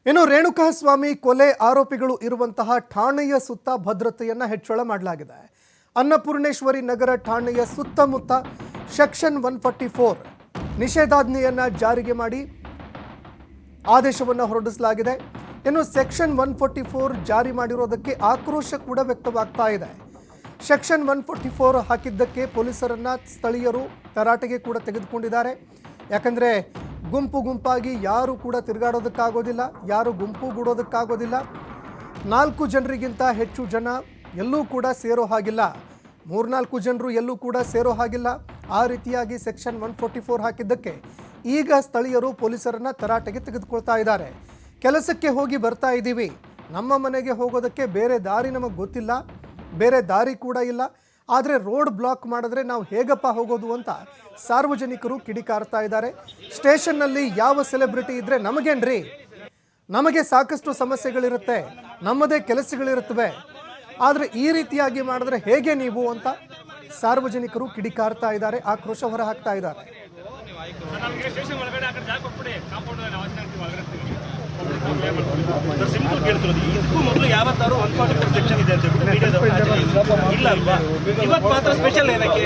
ಇನ್ನು ರೇಣುಕಾಸ್ವಾಮಿ ಕೊಲೆ ಆರೋಪಿಗಳು ಇರುವಂತಹ ಠಾಣೆಯ ಸುತ್ತ ಭದ್ರತೆಯನ್ನು ಹೆಚ್ಚಳ ಮಾಡಲಾಗಿದೆ. ಅನ್ನಪೂರ್ಣೇಶ್ವರಿ ನಗರ ಠಾಣೆಯ ಸುತ್ತಮುತ್ತ ಸೆಕ್ಷನ್ 144 ನಿಷೇಧಾಜ್ಞೆಯನ್ನು ಜಾರಿಗೆ ಮಾಡಿ ಆದೇಶವನ್ನು ಹೊರಡಿಸಲಾಗಿದೆ. ಇನ್ನು ಸೆಕ್ಷನ್ 144 ಜಾರಿ ಮಾಡಿರೋದಕ್ಕೆ ಆಕ್ರೋಶ ಕೂಡ ವ್ಯಕ್ತವಾಗ್ತಾ ಇದೆ. ಸೆಕ್ಷನ್ 144 ಹಾಕಿದ್ದಕ್ಕೆ ಪೊಲೀಸರನ್ನ ಸ್ಥಳೀಯರು ತರಾಟೆಗೆ ಕೂಡ ತೆಗೆದುಕೊಂಡಿದ್ದಾರೆ. ಯಾಕಂದರೆ ಗುಂಪು ಗುಂಪಾಗಿ ಯಾರು ಕೂಡ ತಿರುಗಾಡೋದಕ್ಕಾಗೋದಿಲ್ಲ, ಯಾರು ಗುಂಪು ಗೂಡೋದಕ್ಕಾಗೋದಿಲ್ಲ. 4 ಜನರಿಗಿಂತ ಹೆಚ್ಚು ಜನ ಎಲ್ಲೂ ಕೂಡ ಸೇರೋ ಹಾಗಿಲ್ಲ, 3-4 ಜನರು ಎಲ್ಲೂ ಕೂಡ ಸೇರೋ ಹಾಗಿಲ್ಲ. ಆ ರೀತಿಯಾಗಿ ಸೆಕ್ಷನ್ 144 ಹಾಕಿದ್ದಕ್ಕೆ ಈಗ ಸ್ಥಳೀಯರು ಪೊಲೀಸರನ್ನ ತರಾಟೆಗೆ ತೆಗೆದುಕೊಳ್ತಾ ಇದ್ದಾರೆ. ಕೆಲಸಕ್ಕೆ ಹೋಗಿ ಬರ್ತಾ ಇದ್ದೀವಿ, ನಮ್ಮ ಮನೆಗೆ ಹೋಗೋದಕ್ಕೆ ಬೇರೆ ದಾರಿ ನಮಗೆ ಗೊತ್ತಿಲ್ಲ, ಬೇರೆ ದಾರಿ ಕೂಡ ಇಲ್ಲ, ಆದರೆ ರೋಡ್ ಬ್ಲಾಕ್ ಮಾಡಿದ್ರೆ ನಾವು ಹೇಗಪ್ಪ ಹೋಗೋದು ಅಂತ ಸಾರ್ವಜನಿಕರು ಕಿಡಿಕಾರ್ತಾ ಇದ್ದಾರೆ. ಸ್ಟೇಷನ್ನಲ್ಲಿ ಯಾವ ಸೆಲೆಬ್ರಿಟಿ ಇದ್ದರೆ ನಮಗೇನ್ರಿ, ನಮಗೆ ಸಾಕಷ್ಟು ಸಮಸ್ಯೆಗಳಿರುತ್ತೆ, ನಮ್ಮದೇ ಕೆಲಸಗಳಿರುತ್ತವೆ, ಆದರೆ ಈ ರೀತಿಯಾಗಿ ಮಾಡಿದ್ರೆ ಹೇಗೆ ನೀವು ಅಂತ ಸಾರ್ವಜನಿಕರು ಕಿಡಿಕಾರ್ತಾ ಇದ್ದಾರೆ, ಆಕ್ರೋಶ ಹೊರ ಹಾಕ್ತಾ ಇದ್ದಾರೆ. ಸಿಂಪಲ್ ಕೇಳ್ತಿರೋದು, ಇದಕ್ಕೂ ಮೊದಲು ಯಾವತ್ತಾರು 144 ಸೆಕ್ಷನ್ ಇದೆ ಅಂತ ಇಲ್ಲ ಅಲ್ವಾ? ಇವತ್ತು ಮಾತ್ರ ಸ್ಪೆಷಲ್ ಏನಕ್ಕೆ?